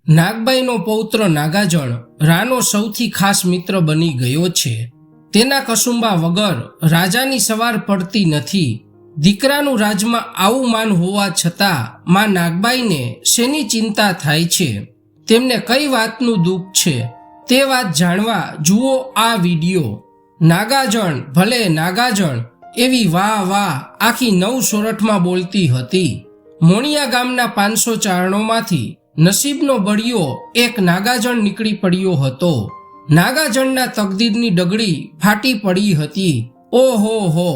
નાગબાઈનો પૌત્ર નાગાજણ રાનો સૌથી ખાસ મિત્ર બની ગયો છે. તેના કસુંબા વગર રાજાની સવાર પડતી નથી. દીકરાનું રાજમાં આવું માન હોવા છતાં માં નાગબાઈને શેની ચિંતા થાય છે, તેમને કઈ વાતનું દુઃખ છે, તે વાત જાણવા જુઓ આ વિડિયો. નાગાજણ ભલે નાગાજણ એવી વાહ વાહ આખી 9 સોરઠમાં બોલતી હતી. મોણિયા ગામના 500 ચારણોમાંથી નસીબનો બળિયો એક નાગાજણ નીકળી પડ્યો હતો. નાગાજણના તકદીરની ડગડી ફાટી પડી હતી. ઓહો હો,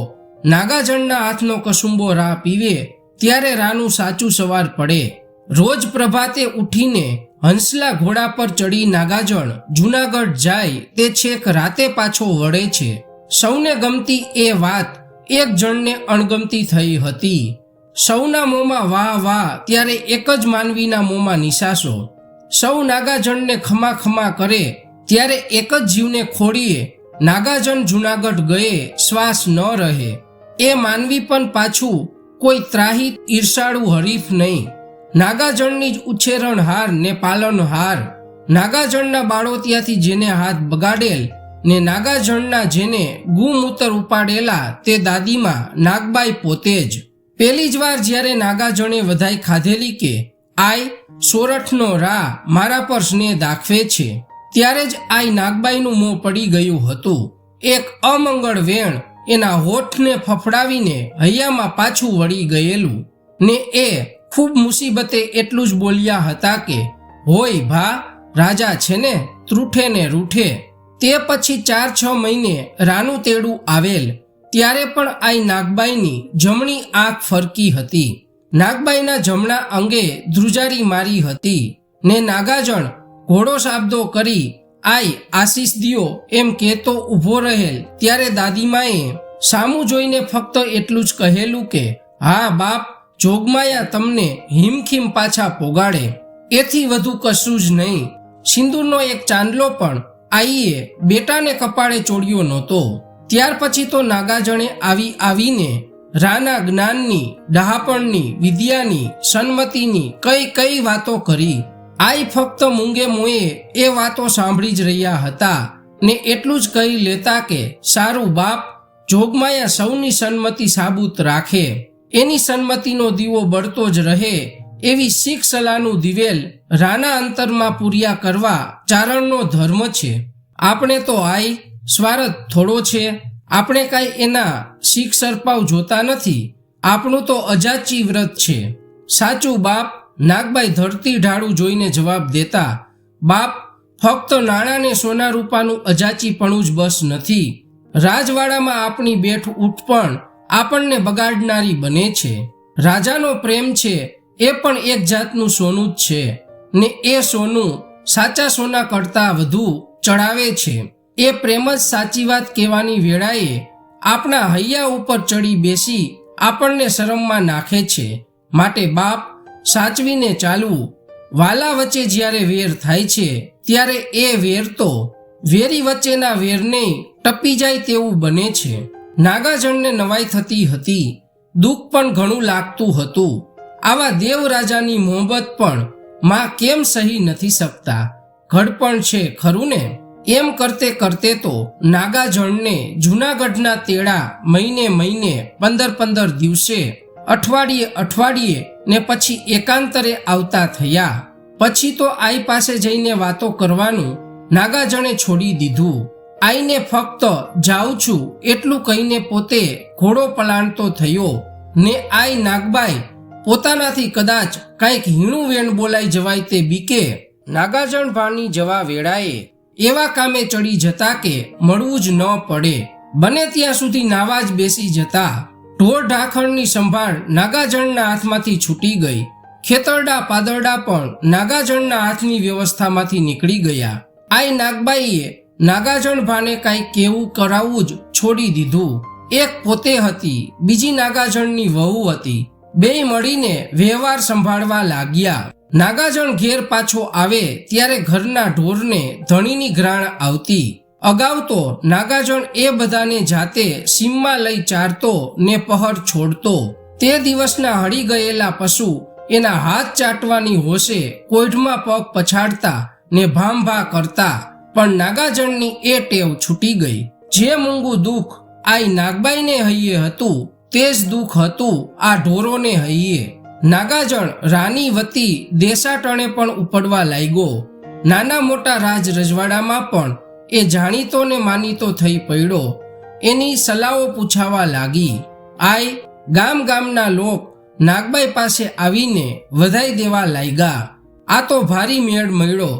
નાગાજણના હાથનો કસુંબો રા પીવે ત્યારે રાનું સાચું સવાર પડે. રોજ પ્રભાતે ઉઠીને હંસલા ઘોડા પર ચડી નાગાજણ જૂનાગઢ જાય તે છેક રાતે પાછો વળે છે. સૌને ગમતી એ વાત એક જણને અણગમતી થઈ હતી. સૌના મોંમાં વાહ વાહ ત્યારે એક જ માનવીના મોંમાં નિશાસો. સૌ નાગાજણને ખમા ખમા કરે ત્યારે એક જ જીવને ખોડીએ નાગાજણ જૂનાગઢ ગયે શ્વાસ ન રહે. એ માનવી પણ પાછું કોઈ ત્રાહિત ઈર્ષાળુ હરીફ નહીં. નાગાજણની જ ઉછેરણહાર ને પાલનહાર. નાગાજણના બાળો ત્યાંથી જેને હાથ બગાડેલ ને નાગાજણના જેને ગુમૂતર ઉપાડેલા તે દાદીમાં નાગબાઈ પોતે જ. પેલી જ વાર જ્યારે નાગાજણે વધાઈ ખાધેલી કે આય સોરઠનો રા મારા પર સ્નેહ દાખવે છે, ત્યારે જ આઈ નાગબાઈનું મોં પડી ગયું હતું. એક અમંગળ વેણ એના હોઠને ફફડાવીને હૈયામાં પાછું વળી ગયેલું ને એ ખૂબ મુસીબતે એટલું જ બોલ્યા હતા કે હોય ભા, રાજા છે ને ત્રૂઠે ને રૂઠે. તે પછી 4-6 મહિને રાનું તેડું આવેલ ત્યારે પણ આઈ નાગબાઈની જમણી આંખ ફરકી હતી. નાગબાઈના જમણા અંગે ધ્રુજારી મારી હતી ને નાગાજણ ઘોડો શાબ્દો કરી આઈ આશીષ દિયો એમ કહેતો ઊભો રહેલ ત્યારે દાદીમાએ સામું જોઈને ફક્ત એટલું જ કહેલું કે હા બાપ, જોગમાયા તમને હિમખીમ પાછા પોગાડે. એથી વધુ કશું જ નહીં. સિંદૂરનો એક ચાંદલો પણ આઈએ બેટાને કપાળે ચોડ્યો નહોતો. ત્યાર પછી તો નાગાજણે આવીને રાના જ્ઞાનની, ડહાપણની, વિદ્યાની, સન્મતિની કઈ વાતો કરી. આઈ ફક્ત મૂંગે મોએ એ વાતો સાંભળી જ રહ્યા હતા ને એટલું જ કહી લેતા કે સારું બાપ, જોગમાયા સૌની સન્મતિ સાબુત રાખે, એની સન્મતિનો દીવો બળતો જ રહે એવી શીખ સલાહનું દિવેલ રાના અંતરમાં પૂર્યા કરવા ચારણનો ધર્મ છે. આપણે તો આઈ સ્વાર્થ થોડો છે. આપણે કાંઈ એના શીખ સરપાવ જોતા નથી. આપણું તો અજાચી વ્રત છે. સાચું બાપ, નાગબાઈ ધરતી ઢાળું જોઈને જવાબ દેતા. બાપ, ફક્ત નાણાં ને સોના રૂપાનું અજાચીપણું જ બસ નથી. રાજવાડામાં આપણી બેઠ ઉઠ પણ આપણને બગાડનારી બને છે. રાજાનો પ્રેમ છે એ પણ એક જાતનું સોનું જ છે ને એ સોનું સાચા સોના કરતાં વધુ ચડાવે છે. એ પ્રેમ જ સાચી વાત કહેવાની વેળાએ આપણા હૈયા ઉપર ચડી બેસી આપણને શરમમાં નાખે છે. માટે બાપ, સાચવીને ચાલવું. વાલા વચ્ચે જ્યારે વેર થાય છે ત્યારે એ વેર તો વેરી વચ્ચેના વેરને ટપી જાય તેવું બને છે. નાગાજણને નવાઈ થતી હતી. દુઃખ પણ ઘણું લાગતું હતું. આવા દેવરાજાની મોહબ્બત પણ માં કેમ સહી નથી શકતા? ઘડપણ છે ખરું ને? એમ કરતે કરતે તો નાગાજણને જૂનાગઢના તેડા મહિને 15 દિવસે, અઠવાડિયે ને પછી એકાંતરે આવતા થયા. પછી તો આઈ પાસે જઈને વાતો કરવાનું નાગાજણે છોડી દીધું. આઈને ફક્ત જાઉં છું એટલું કહીને પોતે ઘોડો પલાણતો થયો ને આઈ નાગબાઈ પોતાનાથી કદાચ કાંઈક હીણું વેણ બોલાઈ જવાય તે બીકે નાગાજણ ભાની જવા વેળાએ એવા કામે ચડી જતા કે મળવું જ ન પડે. બને ત્યાં સુધી નાવા જ બેસી જતા. ઢોર ઢાંખણની સંભાળ નાગાજણના હાથમાંથી છૂટી ગઈ. ખેતરડા પાદરડા પણ નાગાજણના હાથની વ્યવસ્થામાંથી નીકળી ગયા. આઈ નાગબાઈએ નાગાજણ ભાને કાંઈ કેવું કરાવવું જ છોડી દીધું. એક પોતે હતી, બીજી નાગાજણની વહુ હતી. બેય મળીને વ્યવહાર સંભાળવા લાગ્યા. નાગાજણ ઘેર પાછો આવે ત્યારે ઘરના ઢોરને ધણીની ઘ્રાણ આવતી. અગાઉ તો નાગાજણ એ બધાને જાતે સીમમાં લઈ ચારતો ને પહર છોડતો. તે દિવસના હળી ગયેલા પશુ એના હાથ ચાટવાની હોશે કોઈઢમાં પગ પછાડતા ને ભાંભા કરતા, પણ નાગાજણની એ ટેવ છૂટી ગઈ. જે મૂંગું દુઃખ આઈ નાગબાઈને હૈયે હતું તે જ દુઃખ હતું આ ઢોરોને હૈયે. નાગાજણ રાની વતી દેશાટણે પણ ઉપડવા લાગ્યો. નાના મોટા રાજ રજવાડામાં પણ એ જાણીતો ને માનીતો થઈ પડ્યો. એની સલાહો પૂછાવા લાગી. આય ગામ ગામના લોક નાગબાઈ પાસે આવીને વધાઈ દેવા લાગ્યા. આ તો ભારી મેળ મળ્યો.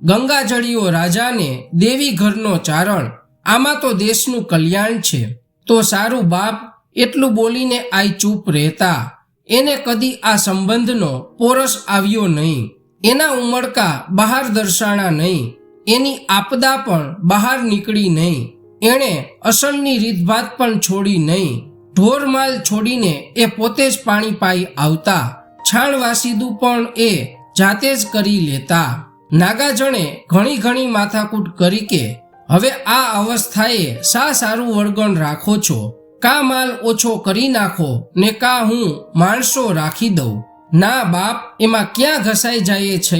ગંગાજળીઓ રાજાને દેવી ઘરનો ચારણ, આમાં તો દેશનું કલ્યાણ છે. તો સારું બાપ, એટલું બોલીને આઈ ચૂપ રહેતા. એને કદી આ સંબંધનો પોરસ આવ્યો નહીં. એના ઉમળકા બહાર દર્શાણા નહીં. એની આપદા પણ બહાર નીકળી નહીં. એણે અસલની રીતભાત પણ છોડી નહીં. ઢોરમાલ છોડીને એ પોતે જ પાણી પાઈ આવતા. છાણ વાસીદું પણ એ જાતે જ કરી લેતા. નાગાજણે ઘણી ઘણી માથાકૂટ કરી કે હવે આ અવસ્થાએ શા સારું વળગણ રાખો છો? કા માલ ઓછો કરી નાખો ને કા હું માણસો રાખી દઉં. ના બાપ, એમાં ક્યાં ઘસાઈ જાય છે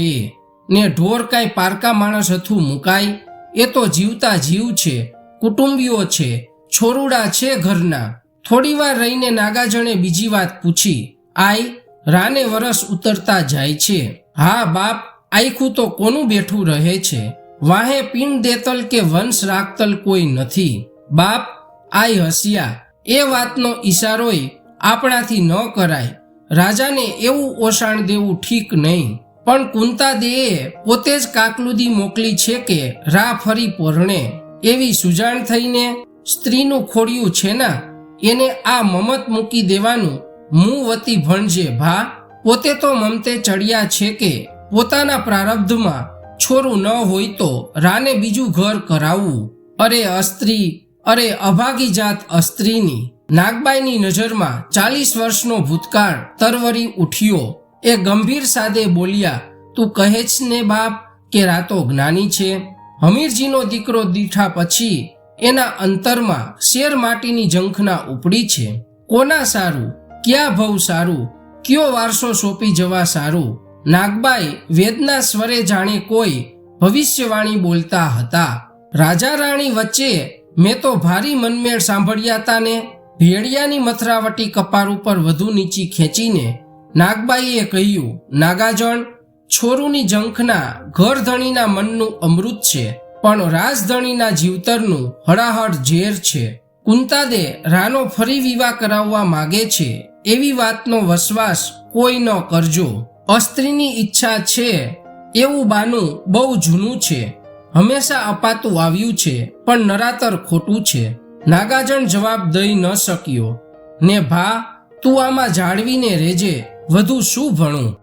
ને ઢોર કાંઈ પારકા માણસ હથું મુકાય? એ તો જીવતા જીવ છે, કુટુંબીઓ છે, છોરુડા છે ઘરના. થોડીવાર રહીને નાગાજણે બીજી વાત પૂછી. આઈ રાને વરસ ઉતરતા જાય છે. હા બાપ, આખું તો કોનું બેઠું રહે છે? વાહે પીણ દેતલ કે વંશ રાખતલ કોઈ નથી. બાપ આઈ હસ્યા. એ વાતનો ઈશારોય આપણાથી ન કરાય. રાજાને એવું ઓસાણ દેવું ઠીક નહીં. પણ કુંતાદેએ પોતે જ કાકલુદી મોકલી છે કે રા ફરી પરણે. એવી સુજાણ થઈને સ્ત્રીનું ખોડિયું છે ના, એને આ મમત મૂકી દેવાનું મું વતી ભણજે ભા. પોતે તો મમતે ચડ્યા છે કે પોતાના પ્રારબ્ધમાં છોરું ન હોય તો રાને બીજું ઘર કરાવવું. અરે અસ્ત્રી, અરે અભાગી જાત અસ્ત્રીની. નાગબાઈની નજરમાં 40 વર્ષનો ભૂતકાળ તરવરી ઉઠ્યો. એ ગંભીર સાદે બોલ્યા, તું કહે છે ને બાપ કે રાતો જ્ઞાની છે? હમીરજીનો દીકરો દીઠા પછી એના અંતરમાં શેર માટીની ઝંખના ઉપડી છે. કોના સારું, ક્યાં ભવ સારું, કયો વારસો સોંપી જવા સારું? નાગબાઈ વેદના સ્વરે જાણે કોઈ ભવિષ્યવાણી બોલતા હતા. રાજા રાણી વચ્ચે મેં તો ભારી મનમેળ સાંભળ્યા હતા ને. ભેડિયાની મથરાવટી કપાર ઉપર વધુ નીચી ખેંચીને નાગબાઈએ કહ્યું, નાગાજણ, છોરુની ઝંખના ઘરધણીના મનનું અમૃત છે, પણ રાજધણીના જીવતરનું હળાહળ ઝેર છે. કુંતાદે રાનો ફરી વિવાહ કરાવવા માગે છે એવી વાતનો વસવાસ કોઈ ન કરજો. અસ્ત્રીની ઈચ્છા છે એવું બાનું બહુ જૂનું છે, હંમેશા અપાતું આવ્યું છે, પણ નરાતર ખોટું છે. નાગાજણ જવાબ દઈ ન શક્યો. ને ભા, તું આમાં જાળવીને રહેજે, વધુ શું ભણું?